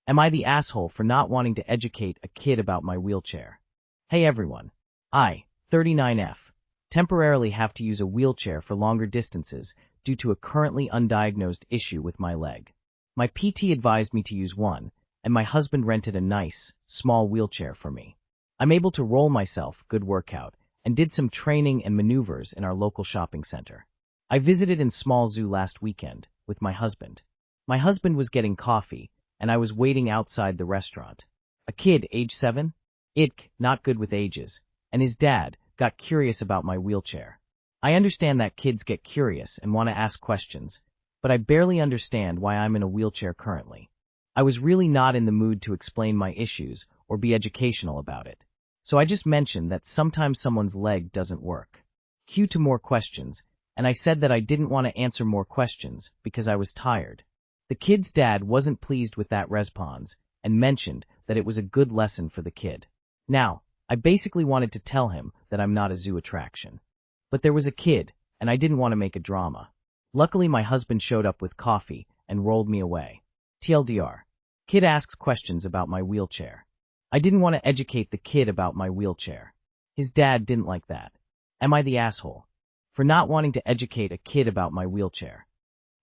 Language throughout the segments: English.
Am I the asshole for not wanting to educate a kid about my wheelchair? Hey everyone. I, 39F, temporarily have to use a wheelchair for longer distances due to a currently undiagnosed issue with my leg. My PT advised me to use one, and my husband rented a nice, small wheelchair for me. I'm able to roll myself, good workout, and did some training and maneuvers in our local shopping center. I visited in small zoo last weekend with my husband. My husband was getting coffee, and I was waiting outside the restaurant. A kid, age 7, not good with ages, and his dad got curious about my wheelchair. I understand that kids get curious and want to ask questions, but I barely understand why I'm in a wheelchair currently. I was really not in the mood to explain my issues or be educational about it. So I just mentioned that sometimes someone's leg doesn't work. Cue to more questions, and I said that I didn't want to answer more questions because I was tired. The kid's dad wasn't pleased with that response and mentioned that it was a good lesson for the kid. Now, I basically wanted to tell him that I'm not a zoo attraction. But there was a kid, and I didn't want to make a drama. Luckily, my husband showed up with coffee and rolled me away. TLDR. Kid asks questions about my wheelchair. I didn't want to educate the kid about my wheelchair. His dad didn't like that. Am I the asshole for not wanting to educate a kid about my wheelchair?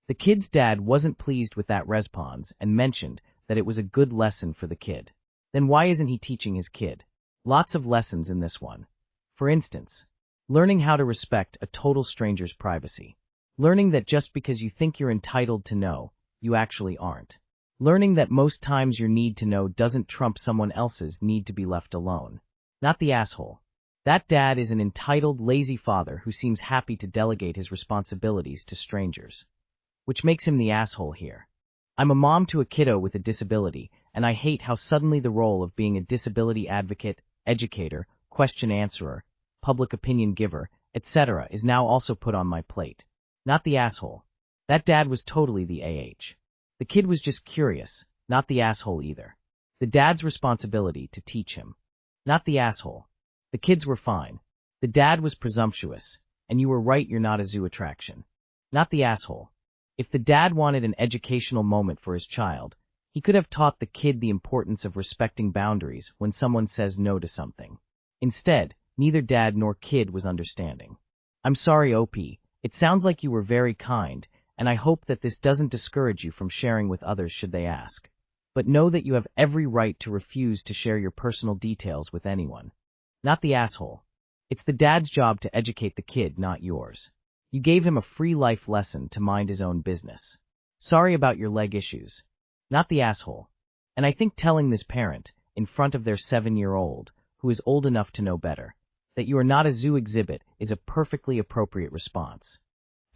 The kid's dad wasn't pleased with that response and mentioned that it was a good lesson for the kid. Then why isn't he teaching his kid? Lots of lessons in this one. For instance, learning how to respect a total stranger's privacy. Learning that just because you think you're entitled to know, you actually aren't. Learning that most times your need to know doesn't trump someone else's need to be left alone. Not the asshole. That dad is an entitled, lazy father who seems happy to delegate his responsibilities to strangers. Which makes him the asshole here. I'm a mom to a kiddo with a disability, and I hate how suddenly the role of being a disability advocate, educator, question answerer, public opinion giver, etc. is now also put on my plate. Not the asshole. That dad was totally the AH. The kid was just curious, not the asshole either. The dad's responsibility to teach him. Not the asshole. The kids were fine. The dad was presumptuous, and you were right, you're not a zoo attraction. Not the asshole. If the dad wanted an educational moment for his child, he could have taught the kid the importance of respecting boundaries when someone says no to something. Instead, neither dad nor kid was understanding. I'm sorry, OP. It sounds like you were very kind, and I hope that this doesn't discourage you from sharing with others should they ask. But know that you have every right to refuse to share your personal details with anyone. Not the asshole. It's the dad's job to educate the kid, not yours. You gave him a free life lesson to mind his own business. Sorry about your leg issues. Not the asshole. And I think telling this parent, in front of their 7-year-old, who is old enough to know better, that you are not a zoo exhibit is a perfectly appropriate response.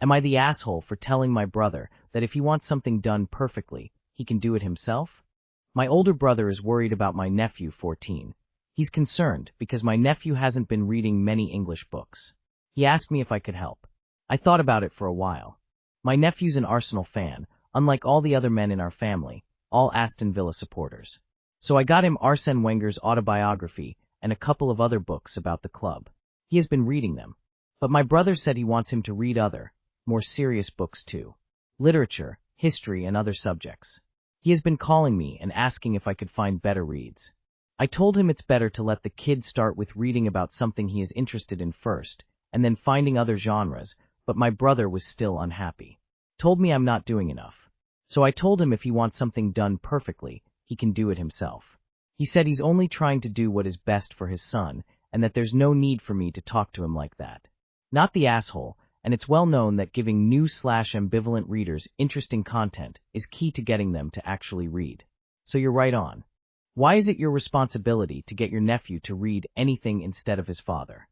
Am I the asshole for telling my brother that if he wants something done perfectly, he can do it himself? My older brother is worried about my nephew, 14. He's concerned because my nephew hasn't been reading many English books. He asked me if I could help. I thought about it for a while. My nephew's an Arsenal fan, unlike all the other men in our family, all Aston Villa supporters. So I got him Arsene Wenger's autobiography and a couple of other books about the club. He has been reading them. But my brother said he wants him to read other, more serious books too. Literature, history, and other subjects. He has been calling me and asking if I could find better reads. I told him it's better to let the kid start with reading about something he is interested in first, and then finding other genres, but my brother was still unhappy. Told me I'm not doing enough. So I told him if he wants something done perfectly, he can do it himself. He said he's only trying to do what is best for his son, and that there's no need for me to talk to him like that. Not the asshole, and it's well known that giving new/ambivalent readers interesting content is key to getting them to actually read. So you're right on. Why is it your responsibility to get your nephew to read anything instead of his father?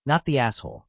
Not the asshole.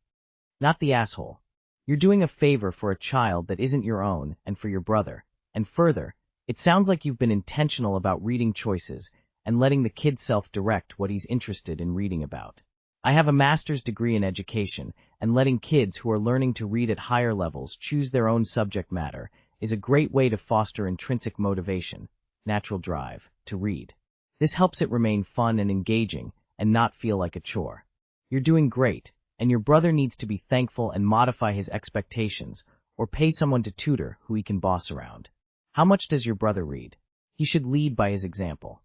Not the asshole. You're doing a favor for a child that isn't your own and for your brother. And further, it sounds like you've been intentional about reading choices and letting the kid self-direct what he's interested in reading about. I have a master's degree in education, and letting kids who are learning to read at higher levels choose their own subject matter is a great way to foster intrinsic motivation, natural drive, to read. This helps it remain fun and engaging and not feel like a chore. You're doing great, and your brother needs to be thankful and modify his expectations or pay someone to tutor who he can boss around. How much does your brother read? He should lead by his example.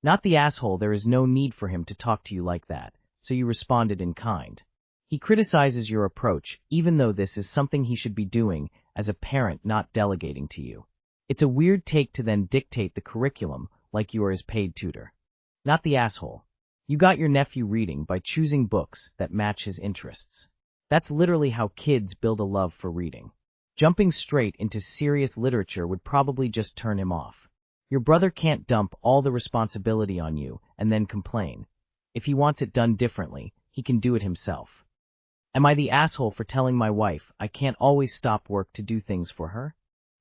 Not the asshole. There is no need for him to talk to you like that, so you responded in kind. He criticizes your approach, even though this is something he should be doing as a parent, not delegating to you. It's a weird take to then dictate the curriculum like you are his paid tutor. Not the asshole. You got your nephew reading by choosing books that match his interests. That's literally how kids build a love for reading. Jumping straight into serious literature would probably just turn him off. Your brother can't dump all the responsibility on you and then complain. If he wants it done differently, he can do it himself. Am I the asshole for telling my wife I can't always stop work to do things for her?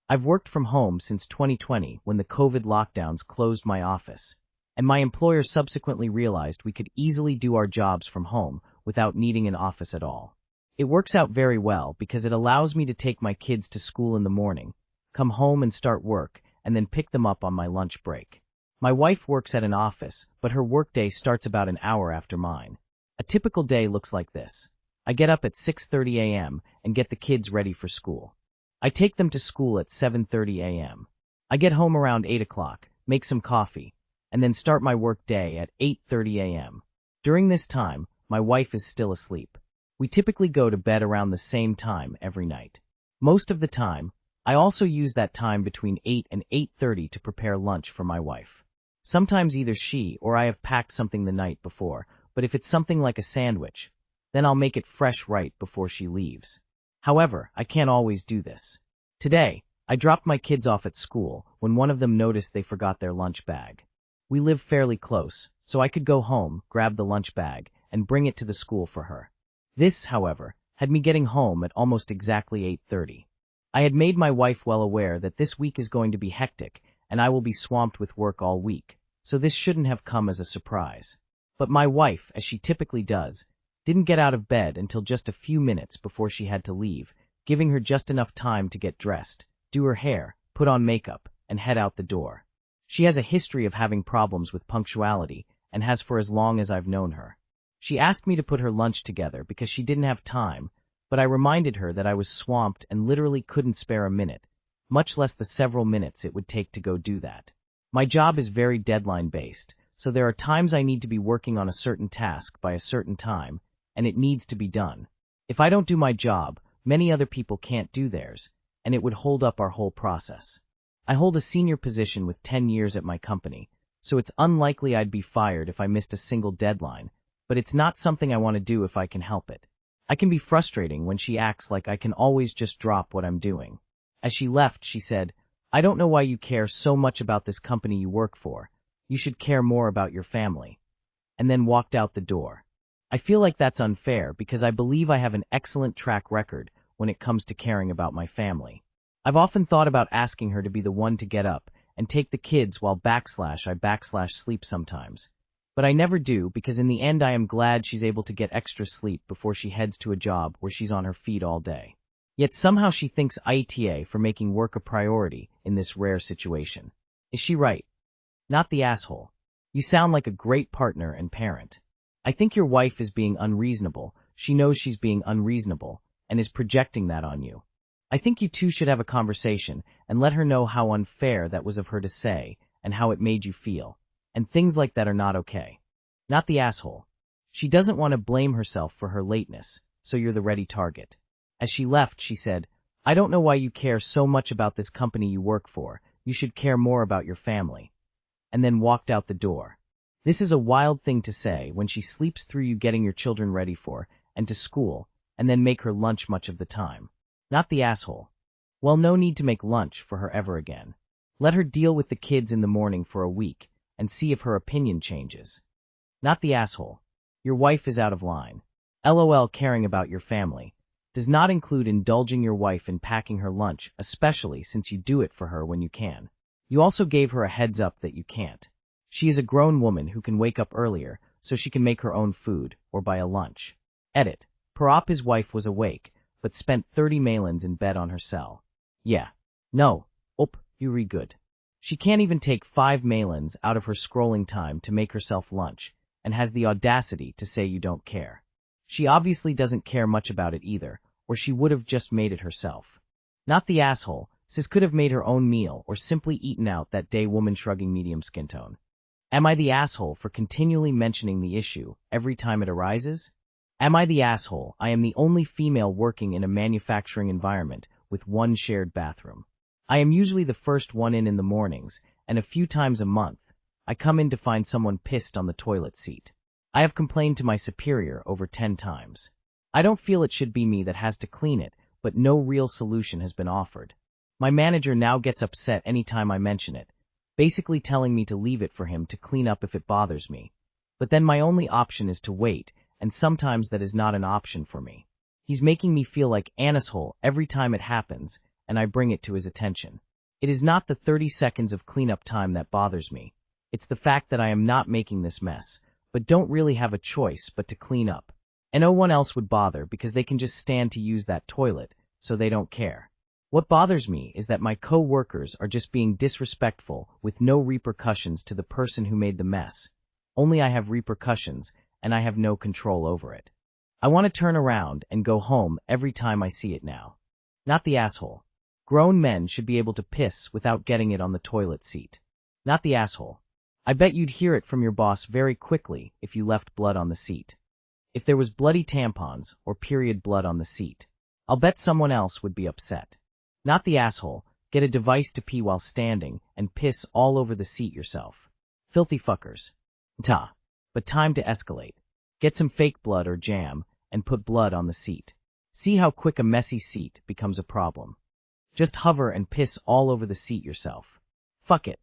I've worked from home since 2020 when the COVID lockdowns closed my office, and my employer subsequently realized we could easily do our jobs from home without needing an office at all. It works out very well because it allows me to take my kids to school in the morning, come home and start work, and then pick them up on my lunch break. My wife works at an office, but her workday starts about an hour after mine. A typical day looks like this. I get up at 6:30 a.m. and get the kids ready for school. I take them to school at 7:30 a.m. I get home around 8 o'clock, make some coffee, and then start my work day at 8:30 a.m. During this time, my wife is still asleep. We typically go to bed around the same time every night. Most of the time, I also use that time between 8 and 8:30 to prepare lunch for my wife. Sometimes either she or I have packed something the night before, but if it's something like a sandwich, then I'll make it fresh right before she leaves. However, I can't always do this. Today, I dropped my kids off at school when one of them noticed they forgot their lunch bag. We live fairly close, so I could go home, grab the lunch bag, and bring it to the school for her. This, however, had me getting home at almost exactly 8:30. I had made my wife well aware that this week is going to be hectic and I will be swamped with work all week, so this shouldn't have come as a surprise. But my wife, as she typically does, didn't get out of bed until just a few minutes before she had to leave, giving her just enough time to get dressed, do her hair, put on makeup, and head out the door. She has a history of having problems with punctuality and has for as long as I've known her. She asked me to put her lunch together because she didn't have time, but I reminded her that I was swamped and literally couldn't spare a minute, much less the several minutes it would take to go do that. My job is very deadline-based, so there are times I need to be working on a certain task by a certain time, and it needs to be done. If I don't do my job, many other people can't do theirs, and it would hold up our whole process. I hold a senior position with 10 years at my company, so it's unlikely I'd be fired if I missed a single deadline, but it's not something I want to do if I can help it. I can be frustrating when she acts like I can always just drop what I'm doing. As she left, she said, "I don't know why you care so much about this company you work for. You should care more about your family." And then walked out the door. I feel like that's unfair because I believe I have an excellent track record when it comes to caring about my family. I've often thought about asking her to be the one to get up and take the kids while I sleep sometimes. But I never do because in the end I am glad she's able to get extra sleep before she heads to a job where she's on her feet all day. Yet somehow she thanks AITA for making work a priority in this rare situation. Is she right? Not the asshole. You sound like a great partner and parent. I think your wife is being unreasonable. She knows she's being unreasonable and is projecting that on you. I think you two should have a conversation and let her know how unfair that was of her to say and how it made you feel. And things like that are not okay. Not the asshole. She doesn't want to blame herself for her lateness, so you're the ready target. As she left, she said, "I don't know why you care so much about this company you work for. You should care more about your family." And then walked out the door. This is a wild thing to say when she sleeps through you getting your children ready for and to school, and then make her lunch much of the time. Not the asshole. Well, no need to make lunch for her ever again. Let her deal with the kids in the morning for a week, and see if her opinion changes. Not the asshole. Your wife is out of line. LOL. Caring about your family does not include indulging your wife in packing her lunch, especially since you do it for her when you can. You also gave her a heads up that you can't. She is a grown woman who can wake up earlier so she can make her own food or buy a lunch. Edit. Perop. His wife was awake, but spent 30 melons in bed on her cell. Yeah. No. You re good. She can't even take 5 melons out of her scrolling time to make herself lunch, and has the audacity to say you don't care. She obviously doesn't care much about it either, or she would have just made it herself. Not the asshole. Sis could have made her own meal or simply eaten out that day. Woman shrugging, medium skin tone. Am I the asshole for continually mentioning the issue every time it arises? Am I the asshole? I am the only female working in a manufacturing environment with one shared bathroom. I am usually the first one in the mornings, and a few times a month, I come in to find someone pissed on the toilet seat. I have complained to my superior over 10 times. I don't feel it should be me that has to clean it, but no real solution has been offered. My manager now gets upset anytime I mention it, basically telling me to leave it for him to clean up if it bothers me. But then my only option is to wait, and sometimes that is not an option for me. He's making me feel like an asshole every time it happens, and I bring it to his attention. It is not the 30 seconds of cleanup time that bothers me. It's the fact that I am not making this mess, but don't really have a choice but to clean up. And no one else would bother because they can just stand to use that toilet, so they don't care. What bothers me is that my co-workers are just being disrespectful with no repercussions to the person who made the mess. Only I have repercussions, and I have no control over it. I want to turn around and go home every time I see it now. Not the asshole. Grown men should be able to piss without getting it on the toilet seat. Not the asshole. I bet you'd hear it from your boss very quickly if you left blood on the seat. If there was bloody tampons or period blood on the seat, I'll bet someone else would be upset. Not the asshole. Get a device to pee while standing and piss all over the seat yourself. Filthy fuckers. But time to escalate. Get some fake blood or jam and put blood on the seat. See how quick a messy seat becomes a problem. Just hover and piss all over the seat yourself. Fuck it.